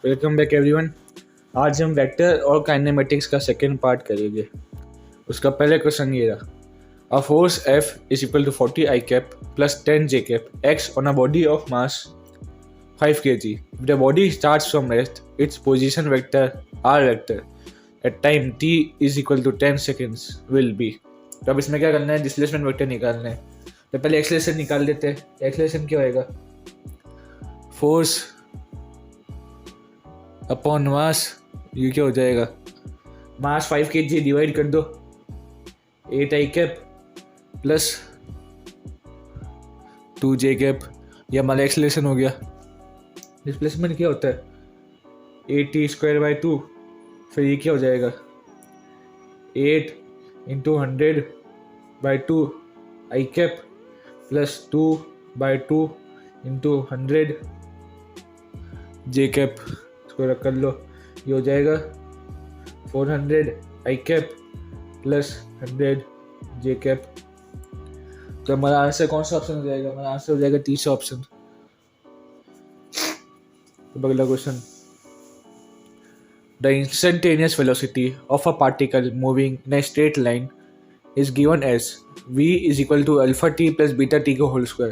Welcome back everyone. आज हम vector और काइनेमेटिक्स का सेकेंड पार्ट करेंगे। उसका पहले क्वेश्चन ये रहा, a force F is equal to 40 I cap plus 10 J cap X on a body of mass 5 kg. If the body starts from rest, its position vector r vector at time t is equal to 10 seconds will be. तो अब इसमें क्या करना है, displacement vector निकालना है। तो पहले एक्सेलरेशन निकाल देते हैं। एक्सेलरेशन क्या होएगा, फोर्स अपॉन मास, ये क्या हो जाएगा, मास 5 kg डिवाइड कर दो 8 I cap plus 2 J cap, ये हमारा एक्सेलरेशन हो गया। डिस्प्लेसमेंट क्या होता है, 80 स्क्वायर बाई 2, फिर ये क्या हो जाएगा 8 into 100 by 2 I cap plus 2 by 2 into 100 J cap, इसको रख कर लो, ये हो जाएगा 400 I cap plus 100 J cap. तो हमारा आंसर कौन सा ऑप्शन हो जाएगा, हमारा आंसर हो जाएगा तीसरा ऑप्शन। तो अगला question, the instantaneous velocity of a particle moving in a straight line is given as v is equal to alpha t plus beta t whole square,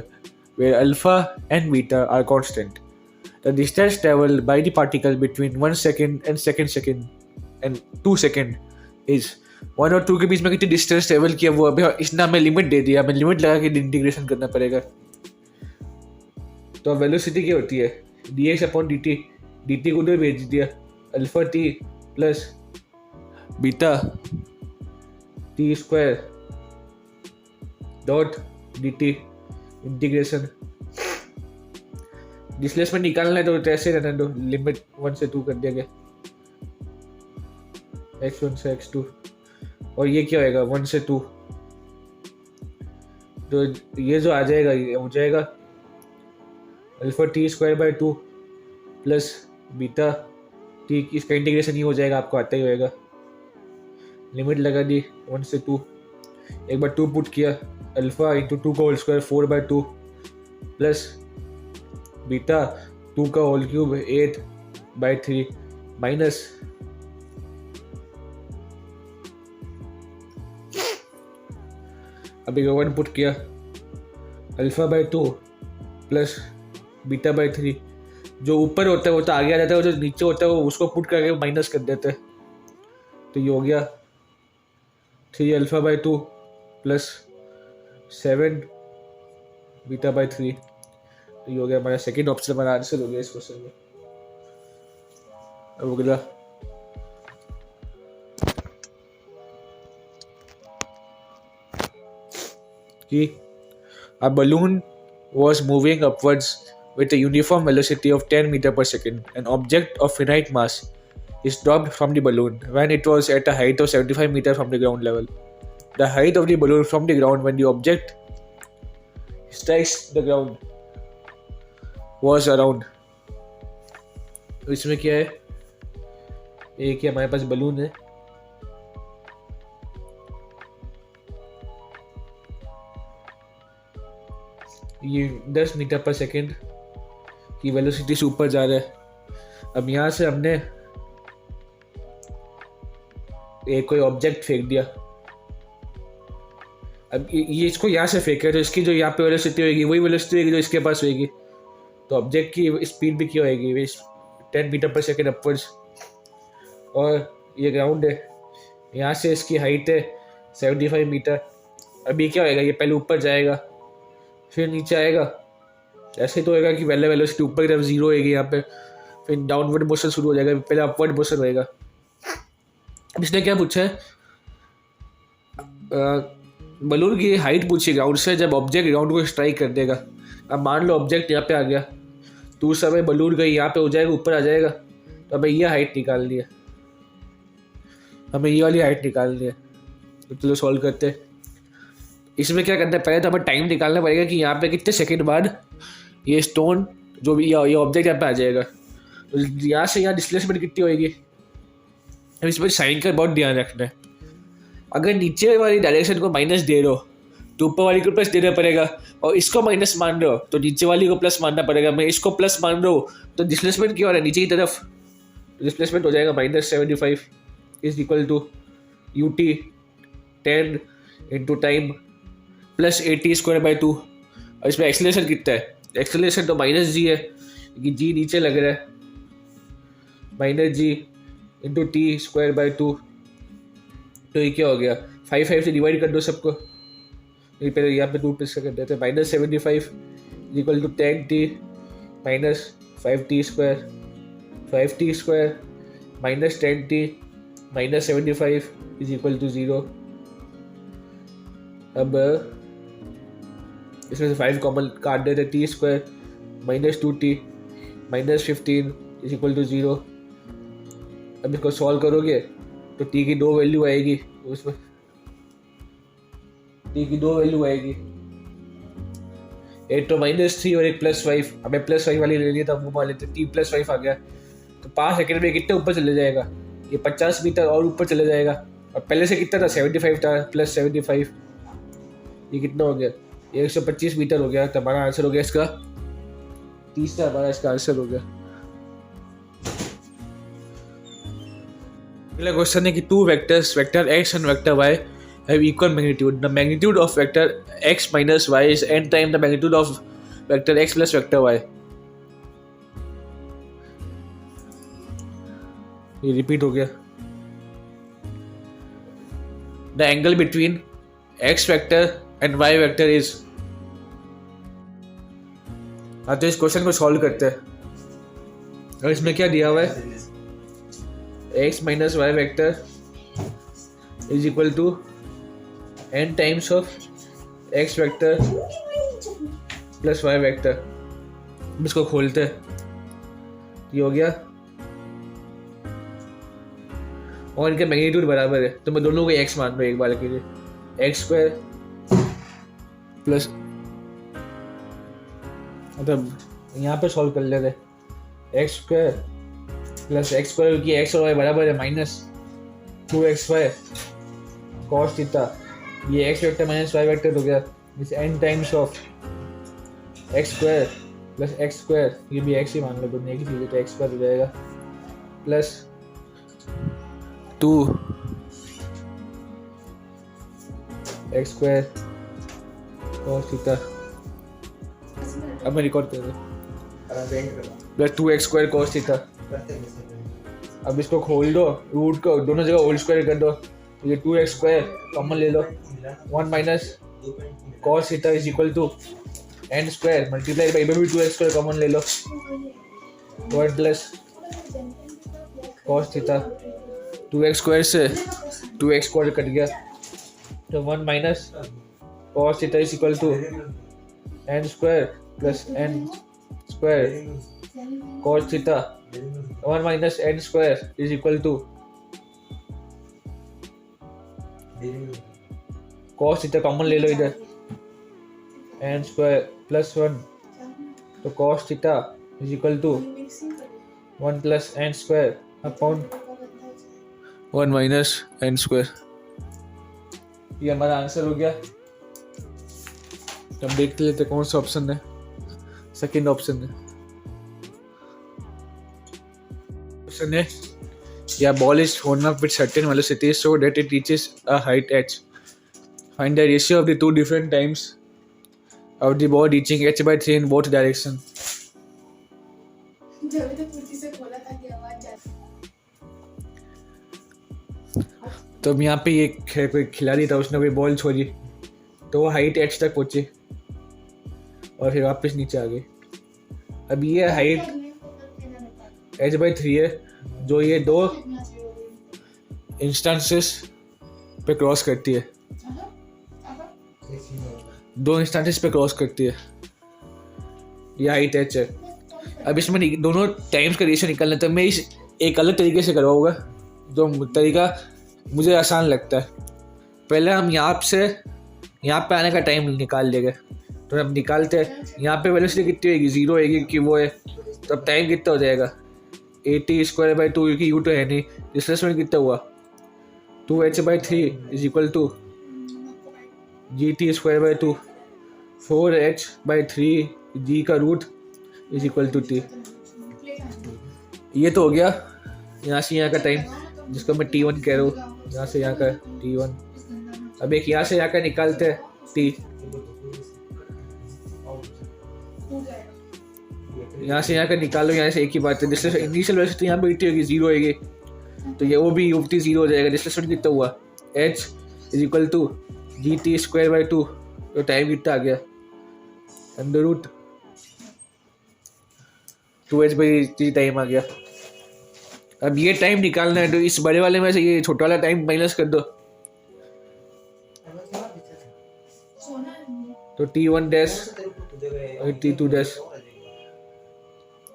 where alpha and beta are constant. The distance traveled by the particle between 1 second and second and 2 second is 1 और 2 के बीच में कितनी distance travel किया वो अभी इसने हमें limit दे दिया, हमें लिमिट लगा के इंटीग्रेशन करना पड़ेगा। तो वेलोसिटी क्या होती है, dx अपॉन dt, dt को उधर भेज दिया, alpha t plus beta T square dot D T integration. Displacement निकालना है तो ऐसे रहने दो, लिमिट 1 से 2 कर दिया गया, x1 से x2, और ये क्या होएगा 1 से 2, तो ये जो आ जाएगा ये हो जाएगा alpha T square by 2 plus beta T, इसका इंटीग्रेशन ये हो जाएगा, आपको आता ही होएगा। लिमिट लगा दी 1 से 2, एक बार 2 पुट किया, अल्फा इंटू 2 का whole square 4 by 2 plus beta 2 का होल क्यूब 8 बाई 3 माइनस अभी 1 पुट किया, alpha by 2 plus beta by 3, जो ऊपर होता है वो तो आगे आ जाता है, जो नीचे होता है वो उसको पुट करके माइनस कर देते हैं। तो ये हो गया 3 alpha by 2 plus 7 beta by 3, तो ये हो गया हमारा सेकेंड ऑप्शन, हमारा आंसर हो गया इस क्वेश्चन में। अब अगला, कि a balloon was moving upwards with a uniform velocity of 10 meter per second. An object of finite mass is dropped from the balloon when it was at a height of 75 meters from the ground level. The height of the balloon from the ground when the object strikes the ground was around. इसमें क्या है, एक ही हमारे पास balloon है, ये 10 metre पर second की velocity से ऊपर जा रहा है। अब यहाँ से हमने एक कोई ऑब्जेक्ट फेंक दिया, अब ये इसको यहाँ से फेंके तो इसकी जो यहाँ पे वेलोसिटी होगी वही वेलोसिटी होगी जो इसके पास होगी, तो ऑब्जेक्ट की स्पीड भी क्या होगी 10 मीटर पर सेकेंड अपवर्ड्स, और ये ग्राउंड है, यहाँ से इसकी हाइट है 75 मीटर। अभी क्या होएगा, ये पहले ऊपर जाएगा फिर नीचे आएगा, ऐसे तो होएगा कि पहले वेलोसिटी ऊपर की तरफ 0 होएगी यहाँ पे, फिर डाउनवर्ड मोशन शुरू हो जाएगा, पहले अपवर्ड मोशन होएगा। इसने क्या पूछा है, बलून की हाइट पूछी ग्राउंड से जब ऑब्जेक्ट ग्राउंड को स्ट्राइक कर देगा। अब मान लो ऑब्जेक्ट यहाँ पे आ गया तो उस समय बलून गई यहाँ पे हो जाएगा, ऊपर आ जाएगा, तो हमें ये हाइट निकालनी है, हमें ये वाली हाइट निकालनी है। तो चलो सॉल्व करते हैं। इसमें क्या करना है, पहले तो हमें टाइम निकालना पड़ेगा कि यहाँ पे कितने सेकंड बाद ये स्टोन जो भी ये ऑब्जेक्ट यहाँ पे आ जाएगा, तो यहाँ से यहाँ डिस्प्लेसमेंट कितनी होएगी। अब इसमें साइन का बहुत ध्यान रखना है, अगर नीचे वाली डायरेक्शन को माइनस दे रहे हो तो ऊपर वाली को प्लस देना पड़ेगा, और इसको माइनस मान रहे हो तो नीचे वाली को प्लस मानना पड़ेगा। मैं इसको प्लस मान रहा हूँ तो डिस्प्लेसमेंट क्या हो रहा है, नीचे की तरफ डिस्प्लेसमेंट हो जाएगा -75 is equal to ut 10 into time plus 80² 2। और इसमें एक्सेलरेशन कितना है? एक्सेलरेशन तो -g है क्योंकि g नीचे लग रहा है, -g इंटू t²/2। तो ये क्या हो गया? 5 से डिवाइड कर दो सबको। ये पहले यहाँ पे 2 प्लस कर देते हैं। -75 equal to 10t minus 5t² 5t² minus 10t minus 75 is equal to 0। अब इसमें से 5 कॉमन काट देते, t² minus 2t minus 15 is equal to 0। अब इसको सॉल्व करोगे तो t की 2 वैल्यू आएगी, उसमें t की 2 वैल्यू आएगी, एक तो -3 और एक +5। हमें +5 वाली ले लिया था, वो मान लेते t +5 आ गया। तो 5 सेकेंड में कितने ऊपर चले जाएगा? ये 50 मीटर और ऊपर चले जाएगा। और पहले से कितना था? 75 था, +75 ये कितना हो गया? 125 मीटर हो गया। तो हमारा आंसर हो गया इसका तीसरा, हमारा इसका आंसर हो गया। अगला क्वेश्चन है कि two vectors vector x and vector y have equal magnitude. The magnitude of vector x minus y is n times the magnitude of vector x plus vector y. ये रिपीट हो गया। The angle between x vector and y vector is। हाँ, तो इस question को solve करते हैं। और इसमें क्या दिया हुआ है? x minus y vector is equal to n times of x vector plus y vector। इसको खोलते हैं, ये हो गया। और इनका मैग्नीट्यूड बराबर है, तो मैं दोनों को x मान रहा हूँ एक बार के लिए। x² प्लस, मतलब यहाँ पे सॉल्व कर लेते हैं। x² प्लस x² क्योंकि x और y बराबर है -2xy cos थीटा। ये x vector minus y vector हो गया। इस n times of x² plus x², ये भी x ही मान लो, दोनों एक ही चीज़ है, तो x² हो जाएगा प्लस 2 x² cos थीटा। अब मैं रिकॉर्ड कर रहा प्लस 2x² cos थीटा। अब इसको खोल दो, रूट को दोनों जगह होल स्क्वायर कर दो, ये 2x² कॉमन ले लो। 1 minus cos theta is equal to n² multiply by भी 2x² कॉमन ले लो। 1 प्लस cos थीटा, 2x² से 2x² कट गया, तो 1 minus cos theta is equal to n² plus n² cos theta. 1 minus n² is equal to cos theta common ले लो इधर, n² plus 1, तो cos theta is equal to 1 plus n² upon 1 minus n²। ये हमारा answer हो गया। अब देख लेते कौन सा ऑप्शन है। सेकंड ऑप्शन है। क्वेश्चन है, या ball is thrown up with certain velocity so that it reaches a height h. Find the ratio of the two different times of the ball reaching h/3 in both directions. तो अब यहाँ पे ये कोई खिलाड़ी था, उसने कोई बॉल छोड़ी तो वो हाइट h तक पहुंची और फिर वापस नीचे आ गई। अब ये हाइट h/3 है जो ये दो इंस्टेंसेस पे क्रॉस करती है, दो इंस्टेंसेस पे क्रॉस करती है। ये हाइट h है। अब इसमें दोनों टाइम्स का रेशियो निकालना था। मैं इस एक अलग तरीके से करवाऊंगा, जो तरीका मुझे आसान लगता है। पहले हम यहाँ पे आने का टाइम निकाल लेंगे। तो हम निकालते हैं, यहाँ पे वेलोसिटी कितनी होगी? 0 होगी कि वो है, तो अब टाइम कितना हो जाएगा? 80² 2, क्योंकि u तो है नहीं। डिस्प्लेसमेंट कितना हुआ? 2h/3 is equal to gt² 2, 4h/3 g का root is equal to t। ये तो हो गया यहाँ से यहाँ का टाइम जिसको मैं T1 कह रहा हूँ, यहाँ से यहाँ का T1। अब एक यहाँ से यहाँ का निकालते हैं T, यहाँ से यहाँ का निकालो, यहाँ से एक ही बात है। जिससे इनिशियल वेलोसिटी यहाँ पे कितनी होगी, 0 होगी, तो ये वो भी यूटी 0 हो जाएगा। डिस्प्लेसमेंट कितना हुआ, h is equal to GT²/2, तो टाइम कितना आ गया, √2h/t टाइम आ गया। अब ये टाइम निकालना है, तो इस बड़े वाले में से ये छोटा वाला टाइम माइनस कर दो, तो T1 डैश और T2 डैश,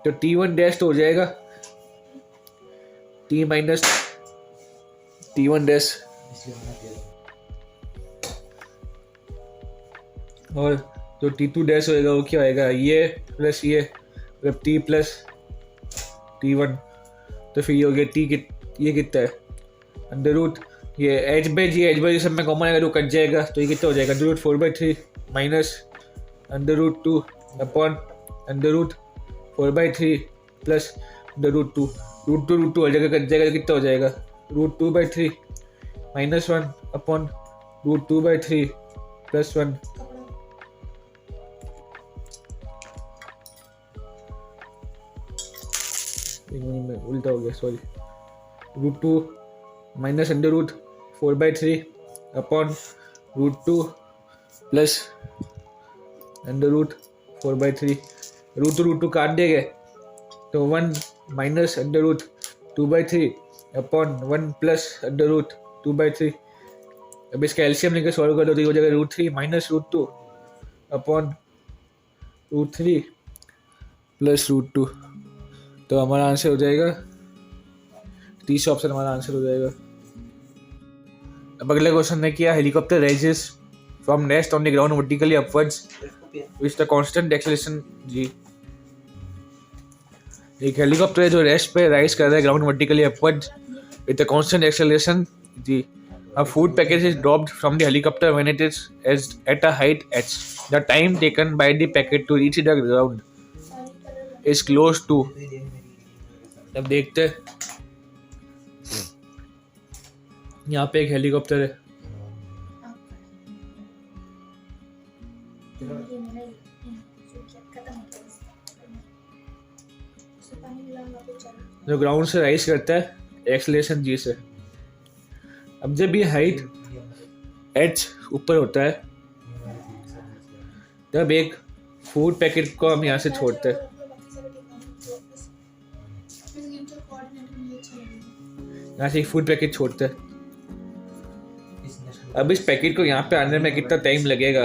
तो T1 डैश तो हो जाएगा T माइनस T1 डैश, और जो T2 डैश होएगा वो क्या होएगा, ये प्लस ये, मतलब T प्लस T1, तो फिर ये हो गया ये कितना है, अंडर रूट ये h/g सब में कॉमन अगर वो कट जाएगा तो ये कितना हो जाएगा, √4/3 माइनस √2 अपॉन √4/3 प्लस √2, √2 हो जाएगा, कट जाएगा तो कितना हो जाएगा, √2/3 माइनस 1 अपॉन √2/3 प्लस 1। उल्टा हो गया, सॉरी, √2 माइनस √4/3 अपॉन √2 प्लस √4/3, √2 काट देंगे तो 1 माइनस √2/3 अपॉन 1 प्लस √2/3। अब इसका एलसीएम लेकर सॉल्व कर दो तो ये हो जाएगा √3 माइनस √2 अपॉन √3 प्लस √2, तो हमारा आंसर हो जाएगा, तीसरा ऑप्शन हमारा आंसर हो जाएगा। अब अगला क्वेश्चन ने किया, helicopter rises from rest on the ground vertically upwards with the constant acceleration g. एक हेलीकॉप्टर है जो रेस्ट पे राइज कर रहा है ground vertically upwards with the constant acceleration G. A food package is dropped from the helicopter when it is at a height h. The time taken by the packet to reach the ground is close to, अब देखते हैं, यहाँ पे एक helicopter है, जो ground से rise करता है एक्सेलरेशन जी से। अब जब ये हाइट h ऊपर होता है तब एक फूड पैकेट को हम यहाँ से छोड़ते हैं, यहाँ से एक फूड पैकेट छोड़ते हैं। अब इस पैकेट को यहाँ पे आने में कितना टाइम लगेगा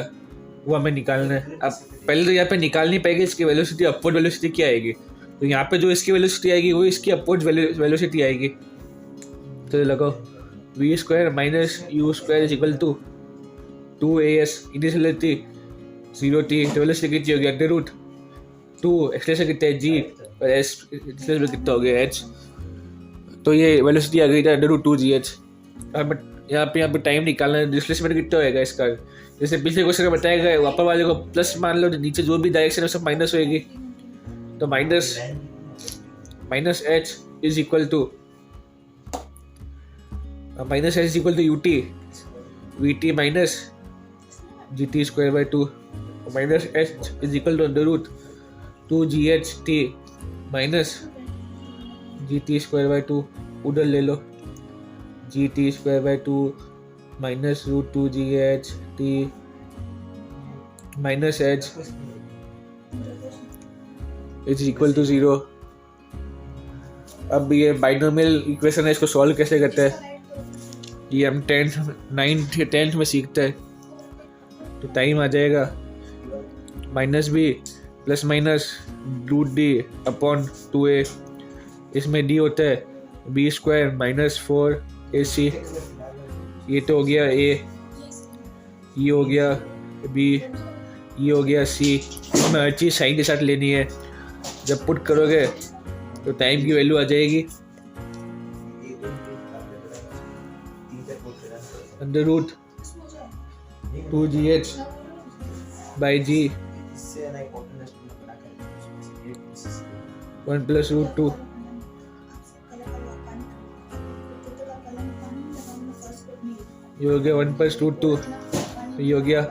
वो हमें निकालना है। अब पहले तो यहाँ पे निकाल नहीं पाएगी इसकी वेलोसिटी, अपवर्ड वेलोसिटी क्या आएगी, तो यहाँ पे जो इसकी वेलोसिटी आएगी वो इसकी अपवर्ड वेलोसिटी आएगी। तो लगाओ v² minus u² is equal to 2as, initially 0t, तो वेलोसिटी कितनी होगी, √2, एक्सेलरेशन कितना है g, और s एक्सेलरेशन कितना हो गया h, तो ये वेलोसिटी आ गई था √2gh। अब यहाँ पे टाइम निकालना है, डिस्प्लेसमेंट कितना होएगा इसका, जैसे पिछले क्वेश्चन में बताया गया, ऊपर वाले को प्लस मान लो, नीचे जो भी डायरेक्शन है सब माइनस होएगी, तो minus h is equal to minus h is equal to ut vt minus GT²/2 minus h is equal to √2ght minus GT²/2, उधर ले लो GT²/2 minus √2ght minus h is equal to 0। अब ये binomial equation है, इसको solve कैसे करते हैं ये हम 10th में सीखते हैं। तो टाइम आ जाएगा -b plus minus √d upon 2a, इसमें d होता है b² माइनस 4ac, ये तो हो गया a, ये हो गया b, ये हो गया c। हमें हर चीज़ साइन के साथ लेनी है, जब पुट करोगे तो टाइम की वैल्यू आ जाएगी √2gh बाई g 1 प्लस √2 ये हो गया 1 + √2, तो ये हो गया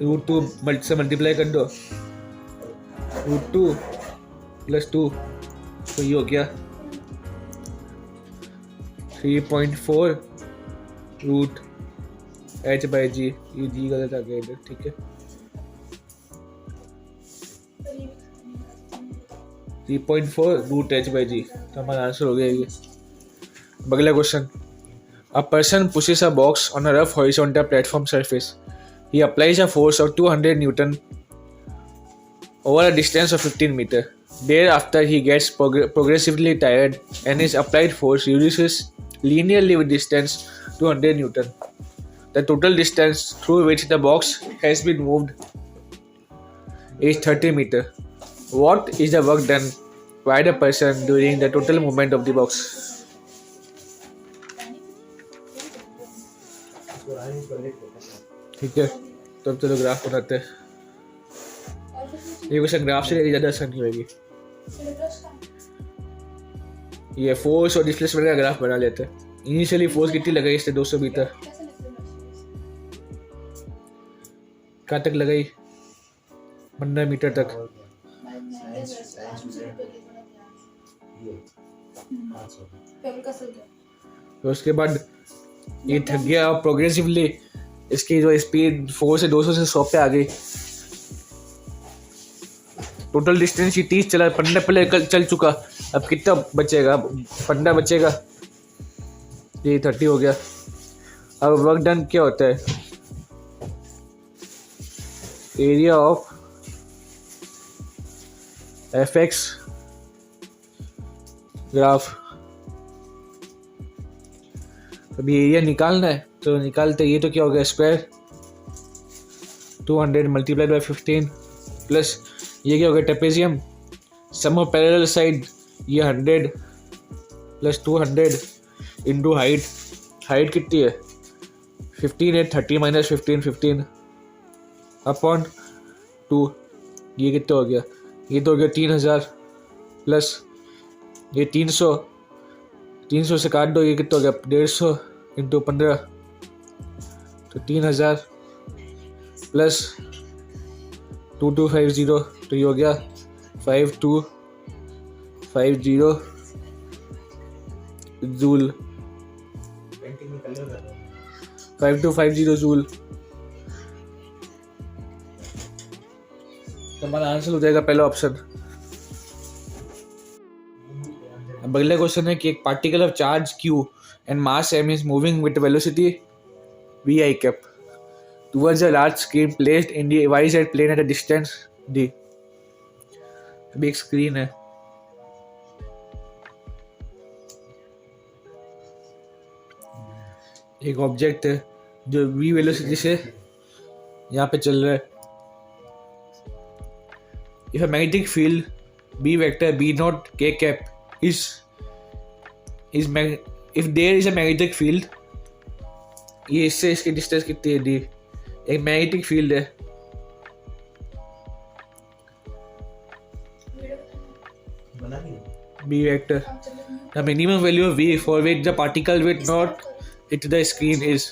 √2 से मल्टीप्लाई कर दो, √2 + 2, तो ये हो गया 3.4 रूट h/g। ये जी गलत आ गया इधर, ठीक है। 3.4 रूट h/g, तो हमारा आंसर हो गया ये। अगला question, a person pushes a box on a rough horizontal platform surface, he applies a force of 200 Newton over a distance of 15 meters. Thereafter, he gets progressively tired and his applied force reduces linearly with distance 200 Newton. The total distance through which the box has been moved is 30 meters. What is the work done by the person during the total movement of the box? ठीक है, तो अब चलो graph बनाते हैं। ये question graph से ज़्यादा आसानी होगी। ये फोर्स और डिस्प्लेसमेंट का ग्राफ बना लेते हैं। इनिशियली फोर्स कितनी लगाई इसने 200 मीटर, कहाँ तक लगाई, 15 मीटर तक। तो उसके बाद ये थक गया और प्रोग्रेसिवली इसकी जो स्पीड 4 से 200 से 100 पे आ गई। टोटल डिस्टेंस ही 30 चला, 15 पहले चल चुका, अब कितना बचेगा, 15 बचेगा, ये 30 हो गया। अब वर्क डन क्या होता है, एरिया ऑफ fx ग्राफ। अभी एरिया निकालना है तो निकालते, ये तो क्या हो गया, स्क्वायर 200 मल्टीप्लाइड बाई 15 प्लस ये क्या हो गया, trapezium, sum of parallel side, ये 100 + 200 इंटू हाइट। हाइट कितनी है 15 है, 30 - 15 15 अपॉन 2, ये कितना हो गया, ये तो हो गया 3000 प्लस ये 300 से काट दो, ये कितना हो गया 150 इंटू 15, तो 3000 प्लस 2250, तो ये हो गया 5250 जूल, 5250 जूल। तो हमारा आंसर हो जाएगा पहला ऑप्शन। अब अगला क्वेश्चन है कि एक particle of charge Q and mass m is moving with velocity vi cap towards a large screen placed in the yz plane at a distance d। अभी एक स्क्रीन है, एक ऑब्जेक्ट है जो v वेलोसिटी से यहाँ पे चल रहा है। If a magnetic field B vector B naught K cap if there is a magnetic field, ये इससे इसकी डिस्टेंस कितनी है डी, एक मैग्नेटिक फील्ड है, B vector, the minimum value of V for which the particle will not hit the screen is।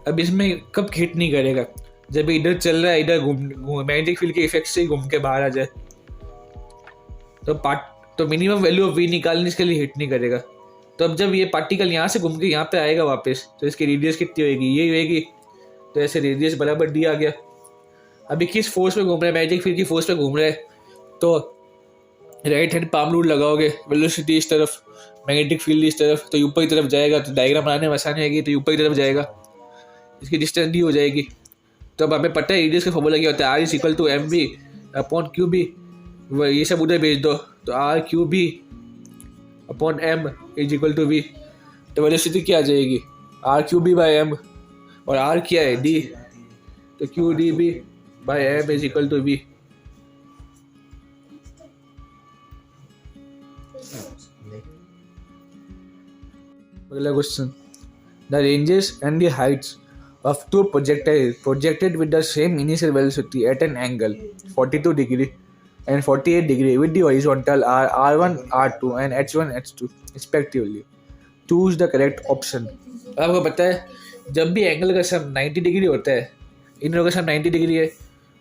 अब इसमें कब हिट नहीं करेगा, जब इधर चल रहा है, इधर मैग्नेटिक फील्ड के इफेक्ट से घूम के बाहर आ जाए, तो मिनिमम वैल्यू ऑफ वी निकालने के लिए हिट नहीं करेगा। तो अब जब ये पार्टिकल यहाँ से घूम के यहाँ पे आएगा वापस, तो इसकी रेडियस कितनी होगी, ये होगी, तो ऐसे रेडियस बराबर डी आ गया। अभी किस फोर्स पे घूम रहा है, मैग्नेटिक फील्ड की फोर्स पे घूम रहा है, तो राइट हैंड पाम रूल लगाओगे, वेलोसिटी इस तरफ, मैग्नेटिक फील्ड इस तरफ, तो ऊपर की तरफ जाएगा, तो डायग्राम बनाने में आसानी आएगी, तो ऊपर की तरफ जाएगा, इसकी डिस्टेंस डी हो जाएगी। तो अब हमें पता है रेडियस का फॉर्मूला क्या होता है, R = mv upon Q B, ये सब उधर भेज दो, तो R³ अपॉन m = v, तो वेलोसिटी क्या आ जाएगी, R³/m, और R क्या है d, तो Q/dB/m = v। अगला question, the ranges and the Heights of two projectiles projected with the same initial velocity at an angle 42 degree and 48 degree with the horizontal are r1 r2 and h1 h2 respectively. Choose the correct option. आपको पता है जब भी angle का सम 90 degree होता है, इन लोगों का सम 90 डिग्री है,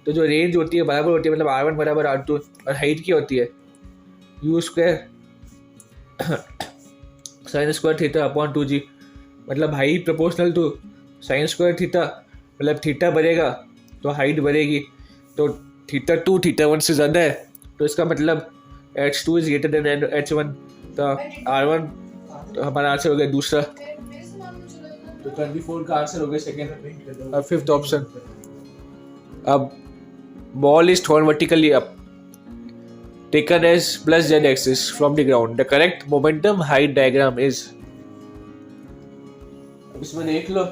तो जो रेंज होती है बराबर होती है, मतलब r1 बराबर r2 और हाइट क्या होती है u square sine square theta upon 2g, मतलब height proportional to sine square theta, मतलब थीटा बढ़ेगा तो हाइट बढ़ेगी, तो थीटा 2 थीटा 1 से ज़्यादा है, तो इसका मतलब h2 is greater than h1, तो r1 तो हमारा आंसर हो गया दूसरा, तो 24 का आंसर हो गया सेकेंड। अब फिफ्थ ऑप्शन, अब ball is thrown vertically up taken as plus z axis from the ground. The correct momentum height diagram is, अब इसमें देख लो,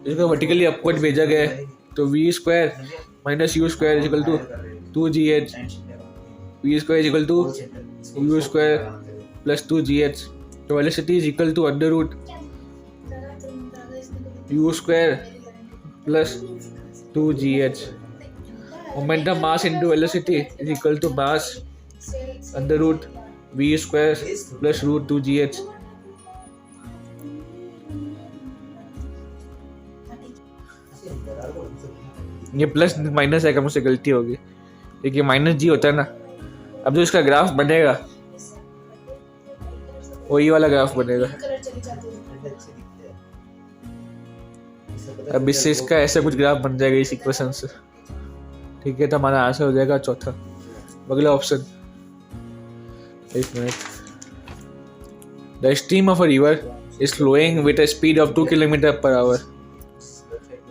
इसको वर्टिकली अपवर्ड भेजा गया है, तो v square minus U square is equal to 2gh, v square is equal to u square plus 2gh, तो velocity is equal to under root u square plus 2gh. Momentum mass into velocity is equal to mass under root v square plus root 2gh. ये plus minus है, मुझसे गलती होगी, देखिए minus जी होता है ना। अब जो इसका ग्राफ बनेगा वही वाला ग्राफ बनेगा, अब इससे इसका ऐसा कुछ ग्राफ बन जाएगा इस इक्वेशन से, ठीक है, तो हमारा आंसर हो जाएगा चौथा। अगला ऑप्शन, एक minute, the stream of a river is flowing with a speed of 2 kilometre per hour.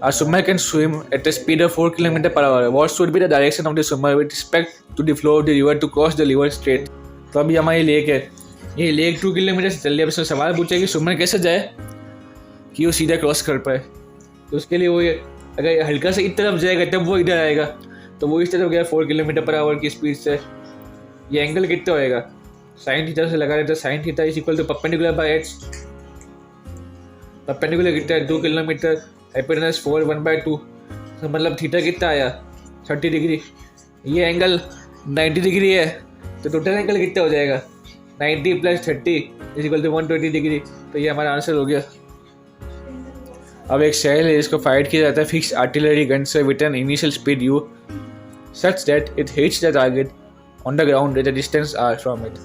A swimmer can swim at a speed of 4 kilometers per hour. What should be the direction of the swimmer with respect to the flow of the river to cross the river straight? तो अभी हमारी lake है, ये lake 2 kilometre से चल रही है, अब इसमें सवाल पूछा कि स्विमर कैसे जाए कि वो सीधा क्रॉस कर पाए, तो उसके लिए वो अगर हल्का से इस तरफ जाएगा तब वो इधर आएगा, तो वो इस तरफ गया 4 किलोमीटर पर आवर की स्पीड से। ये एंगल कितना होएगा, साइन थीटा से लगा रहे थे, sine theta is equal to perpendicular by H, perpendicular कितना है 2 किलोमीटर, हाइपोटेनस 4 1/2, तो मतलब थीटा कितना आया 30 डिग्री, ये एंगल 90 डिग्री है, तो टोटल एंगल कितना हो जाएगा 90 + 30 इज इक्वल टू 120 डिग्री, तो ये हमारा आंसर हो गया। अब एक शेल है, इसको फायर किया जाता है फिक्स आर्टिलरी गन से with an initial speed u such that it hits the target on the ground at a distance r from it.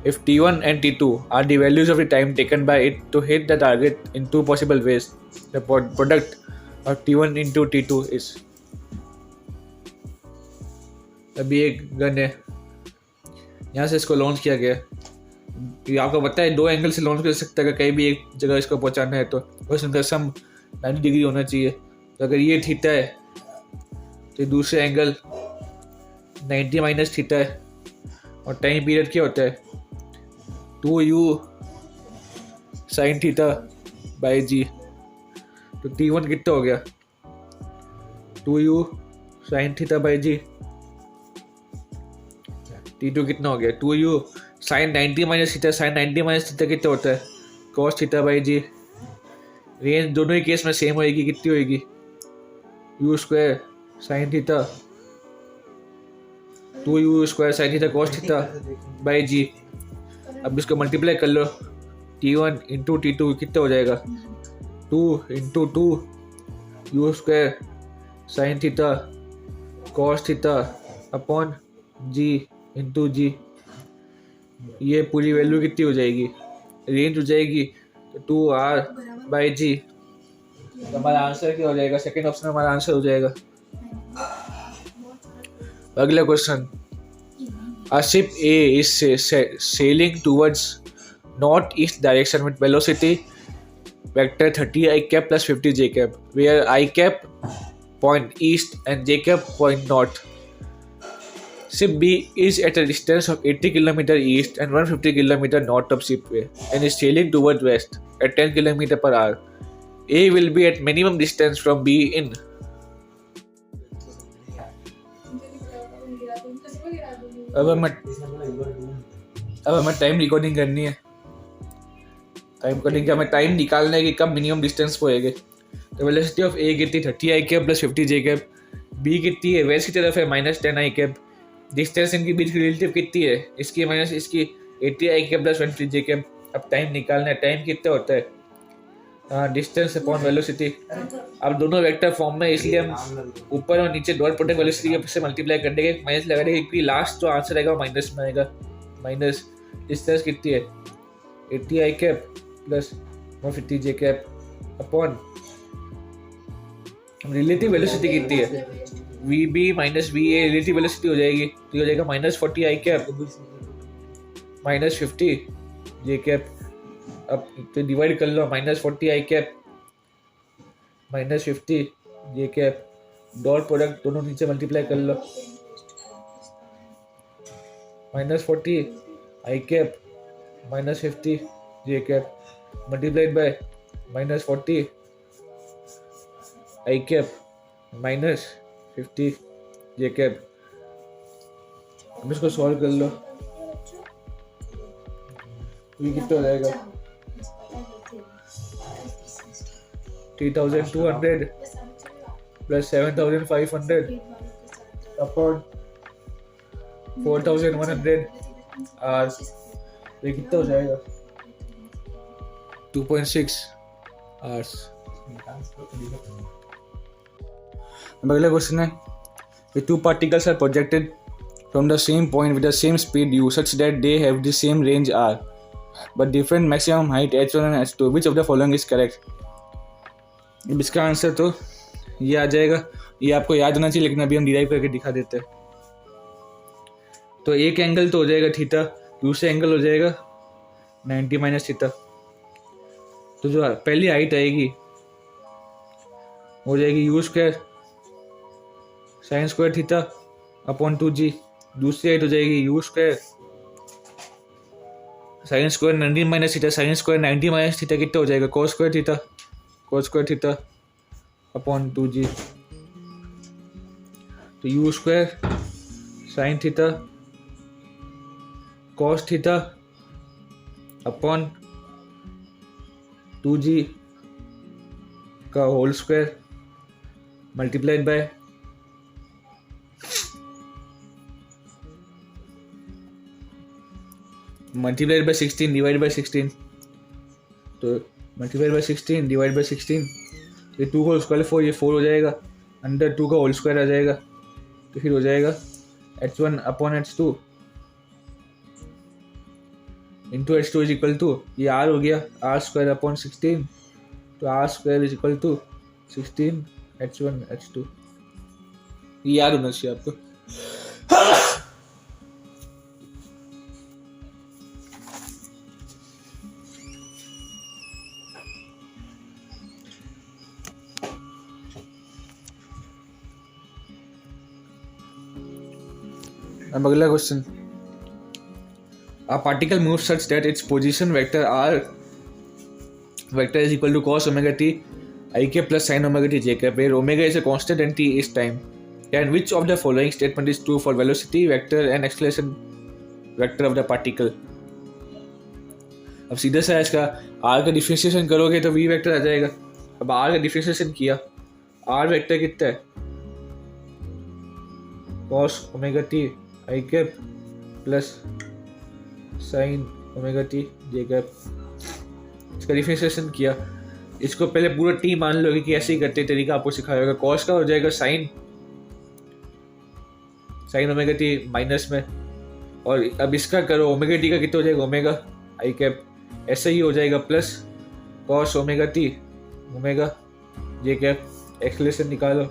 If T1 and T2 are the values of the time taken by it to hit the target in two possible ways, the product of T1 into T2 is, अभी एक gun है, यहाँ से इसको launch किया गया, ये आपको पता है 2 एंगल से लॉन्च कर सकता है, कहीं भी एक जगह इसको पहुँचाना है तो बस उनका सम 90 डिग्री होना चाहिए, तो अगर ये थीटा है तो दूसरे एंगल 90 माइनस थीटा है, और टाइम पीरियड क्या होता है 2u साइन थीटा बाई जी, तो T1 कितना हो गया 2u sine theta by ji, T2 कितना हो गया 2u sine 90 minus theta, sine 90 minus theta कितना होता है cos theta by g, range दोनों ही केस में सेम होएगी, कितनी होएगी u square sine theta 2u square sine theta cos theta by g. अब इसको मल्टीप्लाई कर लो, T1 इंटू T2 कितना हो जाएगा 2 into 2 u square sine theta cos theta upon g into g, ये पूरी वैल्यू कितनी हो जाएगी, रेंज हो जाएगी तो 2r बाई जी, तो हमारा आंसर क्या हो जाएगा, सेकेंड ऑप्शन हमारा आंसर हो जाएगा। अगला question, a ship A is sailing towards northeast direction with velocity vector 30 I cap plus 50 j cap, where I cap point east and j cap point north. Ship B is at a distance of 80 km east and 150 km north of ship A and is sailing towards west at 10 km per hour. A will be at minimum distance from B in, अब हमें time recording करनी है, time करने की हमें time निकालना है कि कब मिनिमम डिस्टेंस पे होएगा। तो वेलोसिटी ऑफ ए कितनी 30 आई cap plus 50 j cap, B कितनी है वेस्ट की तरफ है -10 आई कैप, डिस्टेंस इनकी बीच की रिलेटिव कितनी है इसकी माइनस इसकी 80 i cap plus 20 J cap. अब टाइम निकालना है, टाइम कितना होता है डिस्टेंस अपॉन वेलोसिटी। अब दोनों वेक्टर फॉर्म में, इसलिए हम ऊपर और नीचे डॉट प्रोडक्ट वेलोसिटी से मल्टीप्लाई कर देंगे, माइनस लगा देंगे क्योंकि लास्ट जो आंसर आएगा वो माइनस में आएगा। माइनस डिस्टेंस कितनी है 80 i cap plus 150 j cap upon relative velocity कितनी है V B minus V A, relative velocity हो जाएगी तो ये हो जाएगा -40 आई कैप -50 जे कैप। अब तो डिवाइड कर लो, -40 i cap -50 j cap, dot product दोनों नीचे मल्टीप्लाई कर लो, -40 i cap -50 j cap multiplied by -40 i cap -50 j cap. अब इसको सॉल्व कर लो, ये कितना हो जाएगा 3200 प्लस 7500 अपॉन 4100 आर, ये कितना हो जाएगा 2.6 आवर्स। अगला क्वेश्चन है, the two particles are projected from the same point with the same speed u such that they have the same range r but different maximum height h1 and h2, which of the following is correct? अब इसका answer तो ये आ जाएगा, ये आपको याद होना चाहिए लेकिन अभी हम डिराइव करके दिखा देते हैं। तो एक एंगल तो हो जाएगा थीटा, दूसरा एंगल हो जाएगा 90 माइनस थीटा। तो जो पहली हाइट आएगी हो जाएगी u square sine square theta upon 2g, दूसरी हाइट हो जाएगी u square sine square 90 minus theta, sine square 90 minus theta कितना हो जाएगा cos square theta upon 2g। तो u square sine theta cos theta upon 2g का whole square multiplied by multiplied by 16 divide by 16। तो multiplied by 16 divide by 16, ये 2 का whole square 4, ये 4 हो जाएगा, अंडर 2 का होल स्क्वायर आ जाएगा, तो फिर हो जाएगा h1 upon h2 into h2 is equal to, ये r हो गया r स्क्वायर अपॉन 16, तो r square is equal to 16 h1 h2। ये याद होना चाहिए आपको। अब अगला question, a particle moves such that its position vector r vector is equal to cos omega t I k plus sin omega t j k, where omega is a constant and t is time. And which of the following statement is true for velocity vector and acceleration vector of the particle? अब सीधा सा इसका r का differentiation करोगे तो v vector आ जाएगा। अब r का डिफरेंशिएशन किया, r वेक्टर कितना है cos omega t i cap plus sine omega t j cap, इसका डिफरेंशिएशन किया। इसको पहले पूरा टी मान लो कि ऐसे ही करते तरीका आपको सिखाया होगा। कॉस का हो जाएगा साइन ओमेगा टी माइनस में, और अब इसका करो ओमेगा टी का कितना हो जाएगा ओमेगा आई कैप, ऐसे ही हो जाएगा plus cos omega t omega j cap. Acceleration निकालो,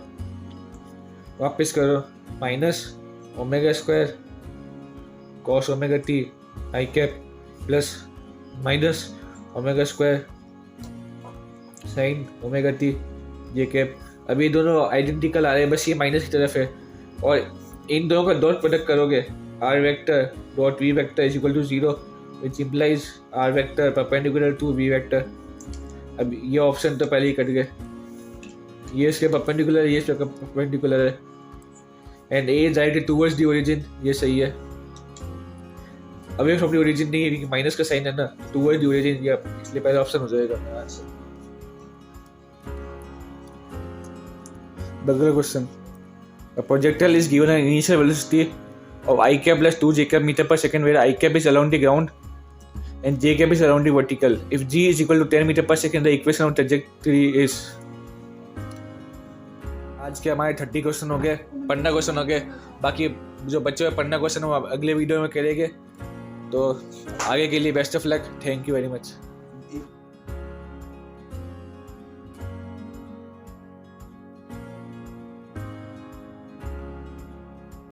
वापस करो minus omega square cos omega t i cap plus minus omega square sine omega t j cap. अभी ये दोनों आइडेंटिकल आ रहे हैं, बस ये माइनस की तरफ है, और इन दोनों का डॉट प्रोडक्ट करोगे R vector dot V vector is equal to 0 which implies R vector perpendicular to V vector. अब ये ऑप्शन तो पहले ही कट गए, ये इसके परपेंडिकुलर है, ये इसके परपेंडिकुलर है, and A is directed towards the origin, ये सही है। अवे फ्रॉम द ओरिजिन नहीं है क्योंकि माइनस का साइन है ना, टुवर्ड द ओरिजिन, या इसलिए पहला ऑप्शन हो जाएगा। अगला question, a projectile is given an initial velocity of I cap plus 2 j cap meter per second where I cap is around the ground and j cap is around the vertical. If g is equal to 10 meter per second, the equation of trajectory is। आज के हमारे 30 question हो गए, पढ़ना question हो गए। बाकी जो बच्चे हुए पढ़ना क्वेश्चन वो अगले वीडियो में करेंगे। तो आगे के लिए best of luck. Thank you very much.